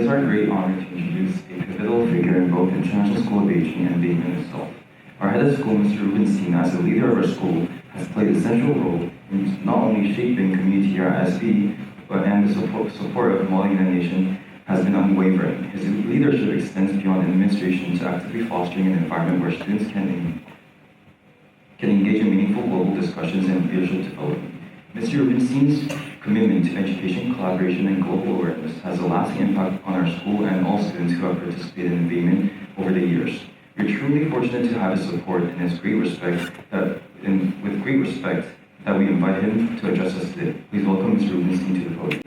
is our great honor to introduce a pivotal figure in both International School of Beijing and BEIMUN itself. Our head of school, Mr. Rubenstein, as the leader of our school, has played a central role in not only shaping community here at SB, and the support of Model UN Nation has been unwavering. His leadership extends beyond administration to actively fostering an environment where students can engage in meaningful global discussions and leadership development. Mr. Rubenstein's commitment to education, collaboration, and global awareness has a lasting impact on our school and all students who have participated in BEIMUN over the years. We are truly fortunate to have his support and with great respect that we invite him to address us today. Please welcome Mr. Rubenstein to the podium.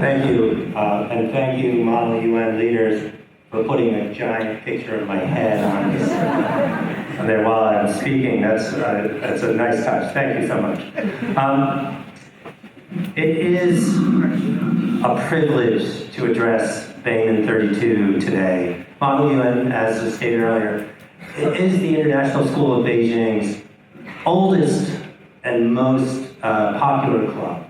Thank you, and thank you, Model UN leaders, for putting a giant picture of my head on there while I'm speaking. That's a nice touch. Thank you so much. It is a privilege to address BEIMUN 32 today. Model UN, as was stated earlier, it is the International School of Beijing's oldest and most popular club.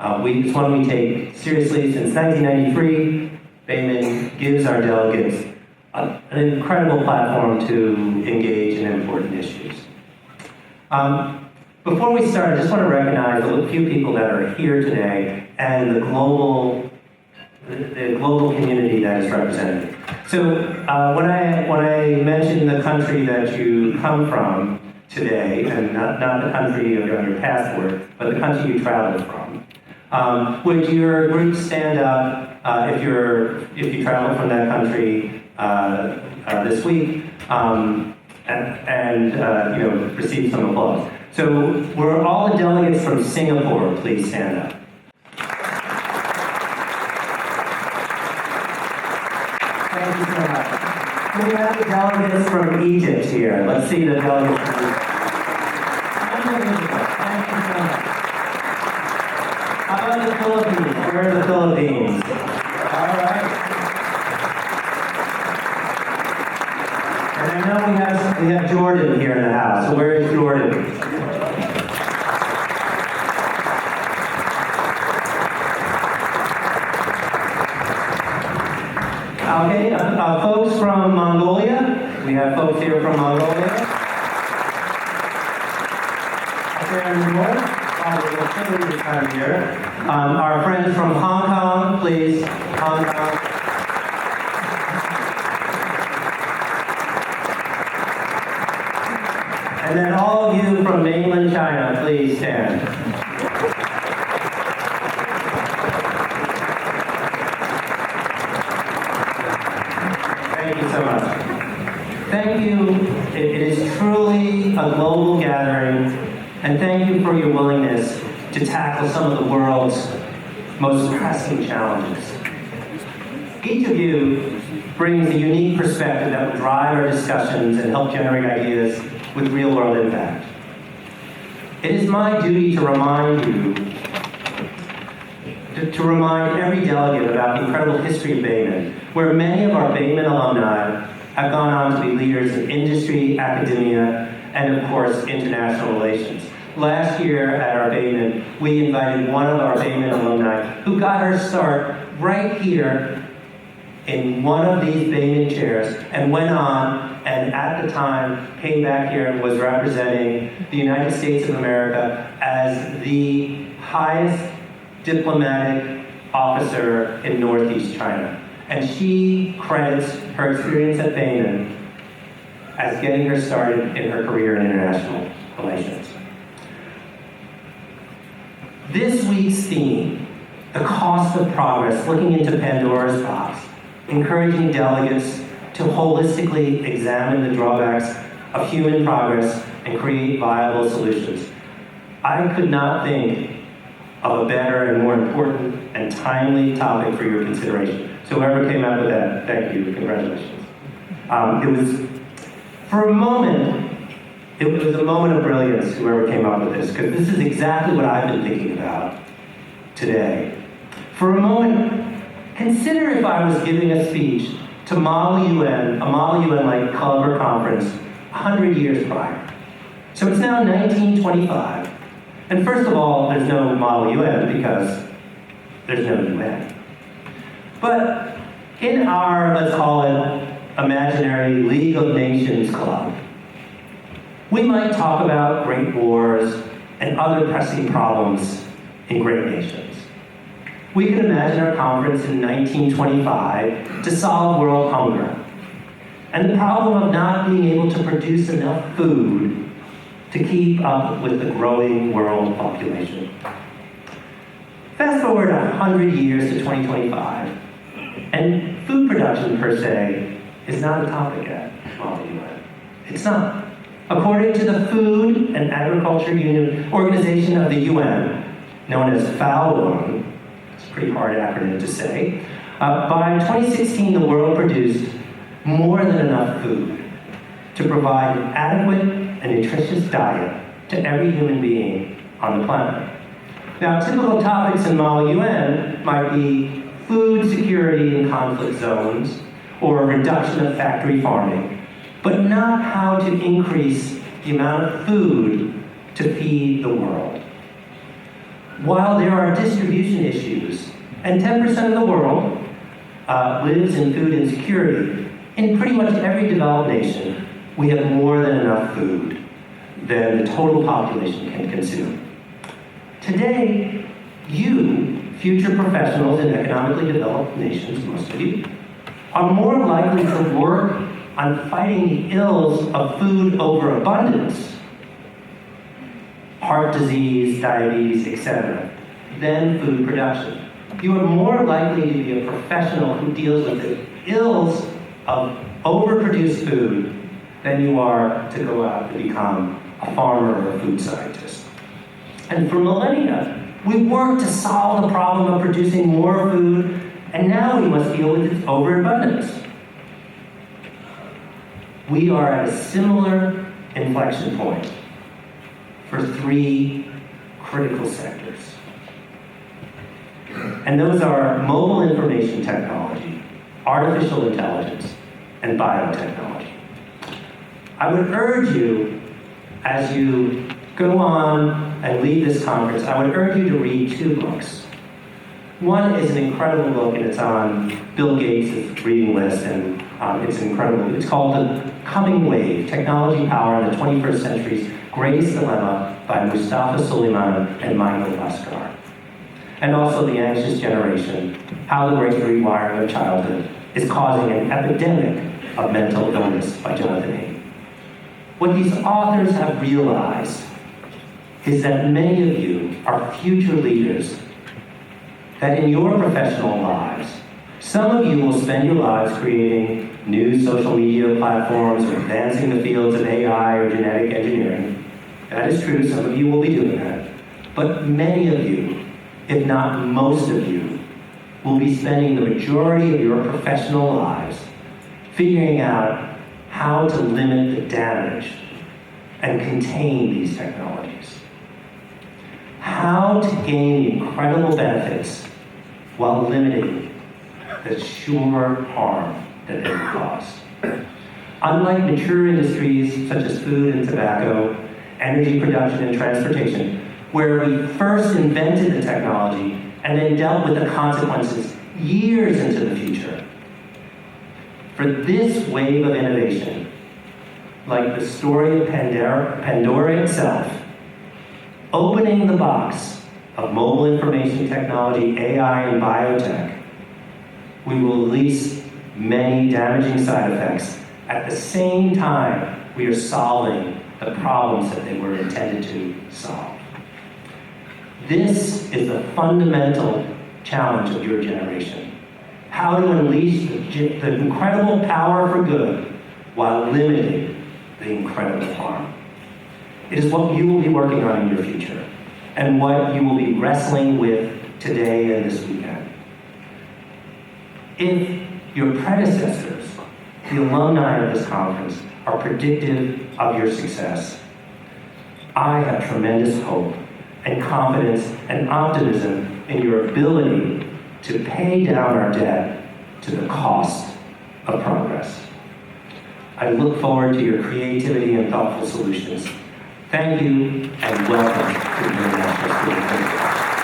It's one we take seriously. Since 1993, BEIMUN gives our delegates an incredible platform to engage in important issues. Before we start, I just want to recognize the few people that are here today and the global community that is represented. So when I mention the country that you come from today, and not the country on your passport, but the country you traveled from, would your group stand up if you travel from that country this week and receive some applause? So, will all the delegates from Singapore please stand up? Thank you so much. Can we have the delegates from Egypt here? Let's see the delegates from Egypt. Thank you so much. How about the Philippines? Where are the Philippines? All right. And I know we have Jordan here in the house. So where is Jordan? Okay, folks from Mongolia. We have folks here from Mongolia. Up there in the north. Probably a chilly this time of year. Our friends from Hong Kong, please. Hong Kong. And then all of you from mainland China, please stand. Thank you so much. Thank you. It is truly a global gathering, and thank you for your willingness to tackle some of the world's most pressing challenges. Each of you brings a unique perspective that will drive our discussions and help generate ideas with real-world impact. It is my duty to remind you, to remind every delegate about the incredible history of BEIMUN, where many of our BEIMUN alumni have gone on to be leaders in industry, academia, and of course, international relations. Last year at our BEIMUN, we invited one of our BEIMUN alumni who got her start right here in one of these BEIMUN chairs and went on and at the time came back here and was representing the United States of America as the highest diplomatic officer in Northeast China. And she credits her experience at BEIMUN as getting her started in her career in international relations. This week's theme, the cost of progress, looking into Pandora's box, encouraging delegates to holistically examine the drawbacks of human progress and create viable solutions. I could not think of a better and more important and timely topic for your consideration. So whoever came up with that, thank you, congratulations. It was a moment of brilliance, whoever came up with this, because this is exactly what I've been thinking about today. For a moment, consider if I was giving a speech to Model UN, a Model UN-like club or conference 100 years prior. So it's now 1925. And first of all, there's no Model UN because there's no UN. But in our, let's call it, imaginary League of Nations club, we might talk about great wars and other pressing problems in great nations. We can imagine our conference in 1925 to solve world hunger and the problem of not being able to produce enough food to keep up with the growing world population. Fast forward 100 years to 2025, and food production per se is not a topic at Model UN. It's not. According to the Food and Agriculture Union Organization of the UN, known as FAO, it's a pretty hard acronym to say, by 2016 the world produced more than enough food to provide adequate and nutritious diet to every human being on the planet. Now, typical topics in Model UN might be food security in conflict zones or reduction of factory farming, but not how to increase the amount of food to feed the world. While there are distribution issues, and 10% of the world lives in food insecurity, in pretty much every developed nation, we have more than enough food than the total population can consume. Today, you, future professionals in economically developed nations, most of you, are more likely to work on fighting the ills of food overabundance, heart disease, diabetes, etc., than food production. You are more likely to be a professional who deals with the ills of overproduced food than you are to go out and become a farmer or a food scientist. And for millennia, we worked to solve the problem of producing more food, and now we must deal with its overabundance. We are at a similar inflection point for three critical sectors. And those are mobile information technology, artificial intelligence, and biotechnology. I would urge you, as you go on and lead this conference, I would urge you to read two books. One is an incredible book, and it's on Bill Gates' reading list, and it's incredible. It's called The Coming Wave, Technology, Power, and the 21st Century's Greatest Dilemma by Mustafa Suleyman and Michael Bhaskar. And also The Anxious Generation, How the Great Rewiring of Childhood is Causing an Epidemic of Mental Illness by Jonathan Haidt. What these authors have realized is that many of you are future leaders, that in your professional lives, some of you will spend your lives creating new social media platforms or advancing the fields of AI or genetic engineering. That is true, some of you will be doing that. But many of you, if not most of you, will be spending the majority of your professional lives figuring out how to limit the damage and contain these technologies. How to gain incredible benefits while limiting the sure harm that they cause. Unlike mature industries such as food and tobacco, energy production and transportation, where we first invented the technology and then dealt with the consequences years into the future. For this wave of innovation, like the story of Pandora itself, opening the box of mobile information technology, AI, and biotech, we will release many damaging side effects at the same time we are solving the problems that they were intended to solve. This is the fundamental challenge of your generation. How to unleash the incredible power for good while limiting the incredible harm. It is what you will be working on in your future and what you will be wrestling with today and this weekend. If your predecessors, the alumni of this conference, are predictive of your success, I have tremendous hope and confidence and optimism in your ability to pay down our debt to the cost of progress. I look forward to your creativity and thoughtful solutions. Thank you, and welcome to the International School of Business.